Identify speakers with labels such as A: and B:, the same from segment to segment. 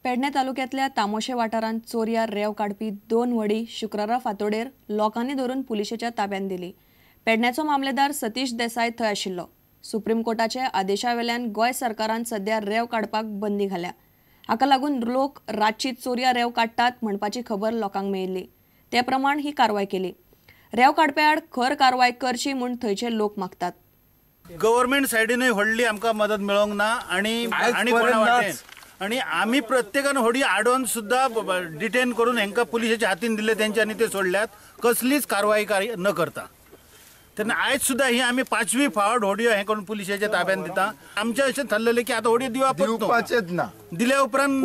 A: पेडणे तालुक्यातल्या तामोशे वाठारांत चोरयार रेंव काडपी 2 व्हडी शुक्रारा फांतोडेर लोकांनी धरून पुलिशेच्या ताब्यांत दिली। पेडण्याचो मामलेदार सतीश देसाय थंय आशिल्लो। सुप्रीम कोर्टाच्या आदेशावेल्यान गोंय सरकारान सध्या रेंव काडपाक बंदी घाल्या। हाका लागून लोक रातची चोरया रेंव काडटात म्हणपाची खबर लोकांक मेळिल्ली। ते प्रमाण ही कारवाय केली। रेंव काडप्या आड खर कारवाय करची म्हूण थंयचे लोक मागतात।
B: गव्हर्नमेंट सायडीनूय व्हडली आमकां मदत मेळोंक ना आणि कोणा वाटेन आणि आम्ही प्रत्येकान होडी आडोवन सुद्धा डिटेन करून हेंका पुलिशेच्या हातीन दिले त्यांच्यानी ते सोडल्यात कसलीच कारवाई न करता। तेन्ना आयज सुद्धा ही आम्ही 5वी फावट होडयो हे करून पुलिशेच्या ताब्यात दिता। आमचे अशें थारलेले की आता होडी दिवपाचेच ना, दिल्या उपरांत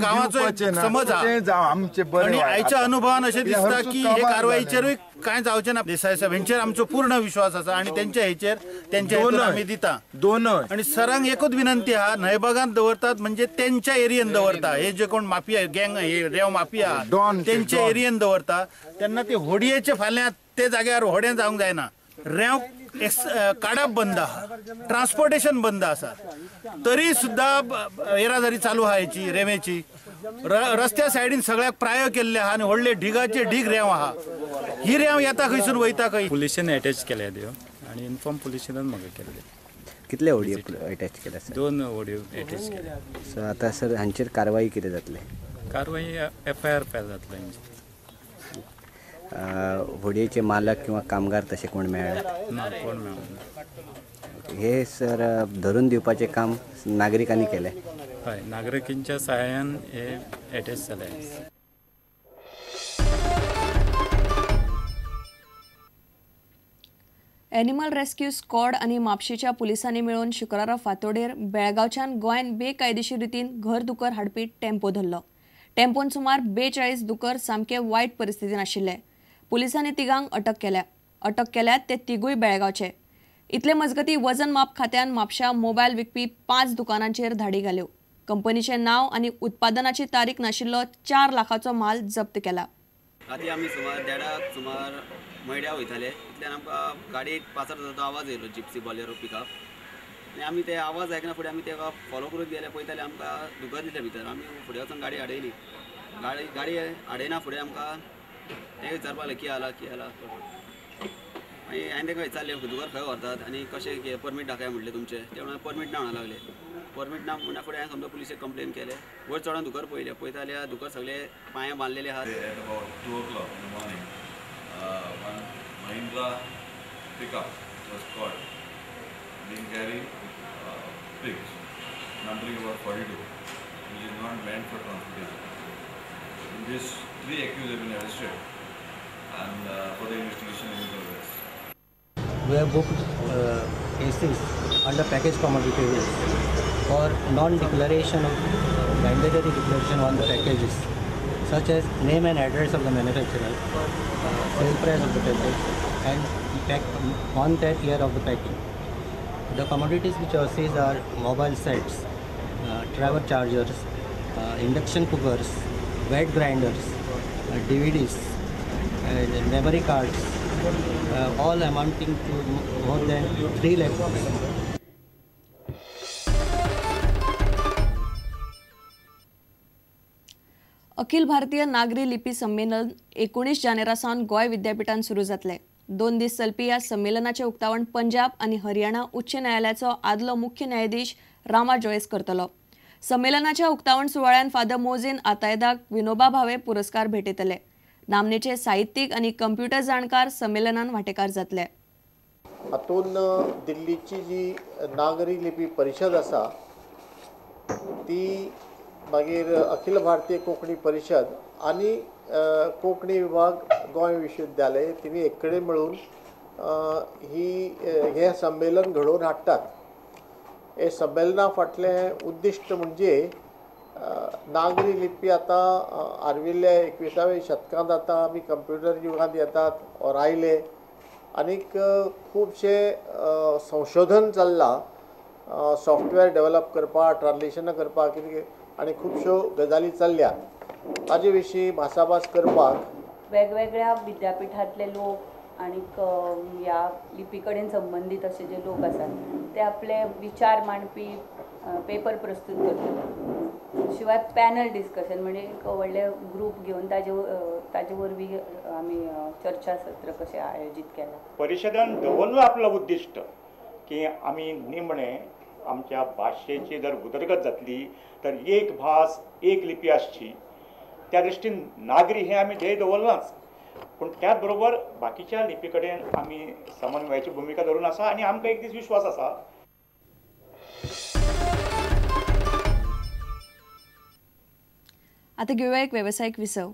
B: गांवाचो समज आणि आयच्या अनुभवान अशें दिसता की हे कारवाईचेरूय कांय जावचें ना। देसाय साहेब हेंचेर आमचो पूर्ण विश्वास आसा आणि त्यांच्या हेचेर त्यांच्या आमी दिता दोन। आणि सरांक एकूच विनंती आहा, न्हयबागांत दवरतात म्हणजे त्यांच्या एरियेन दवरता। हे जे कोण माफिया गँग हे रेंव माफिया त्यांच्या एरियेन दवरता तेन्ना ते होडयेचे फाल्यां ते जाग्यार व्हडें जावंक जायना। रेंव काडप बंद आहा, ट्रान्सपोर्टेशन बंद आसा, तरी सुद्धा येरादारी चालू आहा हेची रेंवेची। रस्त्या सायडीन सगळ्याक प्राय केल्ले आहा आणि व्हडले ढिगाचे ढीग रेंव आहा। ही रेंव येता खंयसून वयता खंय।
C: पुलिशेन अटॅच केल्या त्यो आणि इन्फॉर्म पुलिशेन म्हाका केल्ले।
D: कितले ऑडियो अटॅच केल्या सर?
C: 2 ऑडियो अटॅच केल्या।
D: सो आता सर हांचेर कारवाई कितें जातले?
C: कारवाई FIR फायल जातले हांची।
D: होडयेचे मालक किंवा कामगार तसे कोण मेळ्ळे
C: ना? कोण मेळना।
D: हे सर धरून दिवपाचे काम नागरिकांनी केले?
C: हय, नागरिकांच्या सहाय्यान हे अटॅच जाले।
A: एनिमल रेस्क्यू स्क्वॉड आणि म्हापशेच्या पुलिसांनी मेळून शुक्रारा फांतोडेर बेळगांवच्यान गोंयांत बेकायदेशीर रितीन घर दुकर हाडपी टेम्पो धरलो। टेम्पोन सुमार 42 दुकर सामके वायट परिस्थितीन आशिल्ले। पुलिसांनी तिगांक अटक केल्यात ते तिगूय बेळगांवचे। इतले मजगती वजन माप खात्यान म्हापशा मोबायल विकपी 5 दुकानांचेर धाडी घाल्यो। कंपनीचे नाव आणि उत्पादनाची तारीख नाशिल्लो 4 लाखाचो माल जप्त केला।
E: राती आमी सुमार 1:30 सुमार मैड्या वयताले, इतल्यान आमकां गाडयेक पासर जाता आवाज येयलो, जिप्सी बॉलेरो पिकअप। आनी आमी ते आवाज आयकना फुडें आमी तेका फॉलो करून गेले, पळयताले आमकां दुकर दिसले भितर। आमी फुडें वचून गाडी आडयली। गाडी आडयना फुडें आमकां हे विचारपाक लागले की आला मागीर हांवें ताका विचारलें दुकर खंय व्हरतात आनी कशें परमीट दाखय म्हटलें तुमचें। ते म्हणून परमीट ना म्हणूंक लागले। परमीट ना म्हणल्या फुडें हांवें समजा पुलिशेक कंप्लेन केलें। वयर चडोन दुकर पळयताल्या दुकर सगळे पांयां बांदलेले आहात।
F: Mahindra pickup was caught being carrying pigs numbering about 42, which is not meant for transportation. In this, 3 accused have been arrested and for the investigation in progress.
G: We have booked cases under package commodity rules for non-declaration of mandatory declaration on the packages, such as name and address of the manufacturer, sale price of the package, and on that year of the packing. The commodities which are seized are mobile sets, travel chargers, induction cookers, wet grinders, DVDs, and memory cards, all amounting to more than 3 lakhs.
A: Akhil Bharatiya नागरी लिपी संमेलन 19 जानेरासावन गोंय विद्यापीठान सुरू जातले। 2 दीस चलपी ह्या संमेलनाचे उक्तावण पंजाब आणि हरियाणा उच्च न्यायालयाचो आदलो मुख्य न्यायाधीश रामा जोयस करतलो। संमेलनाच्या उक्तावण सुवाळ्यान फादर मोझीन आतायदाक विनोबा भावे पुरस्कार भेटयतले। नामनेचे साहित्यीक आणि कंप्युटर जाणकार संमेलनान वांटेकार जातले।
H: हातून दिल्लीची जी नागरी लिपी परिशद आसा ती मागीर अखिल भारतीय कोंकणी परिशद आणि कोंकणी विभाग गोंय विश्वविद्यालय तिनी एक कडेन मेळून हे संमेलन घडोवन हाडटात। हे संमेलना फाटलें उद्दिश्ट म्हणजे नागरी लिपी आतां आर्विल्ल्या 21व्या शतकांत आतां आमी कंप्युटर युगांत येतात और आयले आनीक खुबशे संशोधन चल्लां सॉफ्टवेअर डेवलप करपाक, ट्रान्सलेशनां करपाक कितें आणि खूबश्यो गजाली चल्ल्या। ताजे विशीं भासाभास करपाक
I: वेगवेगळ्या विद्यापीठांतले लोक आणि ह्या लिपी कडेन संबंधित असे जे लोक आसात ते आपले विचार मांडपी पेपर प्रस्तुत करतात। शिवाय पॅनल डिस्कशन म्हणजे एक व्हडले ग्रुप घेऊन ताजे वरवीं आमी चर्चा सत्र कशें आयोजीत केला.
J: परिशदेन दवरलो आपलं उद्दिश्ट की आमी निमणे आमच्या भाशेची जर उदरगत जातली तर एक भास एक लिपी आसची. त्या दृश्टीन नागरी हे आमी ध्येय दवरलांच, पूण त्याच बरोबर बाकीच्या लिपी कडेन आमी समन्वयाची भुमिका धरून आसा आनी आमकां एक दीस विश्वास आसा.
A: आता घेऊया एक व्यावसायिक विसव.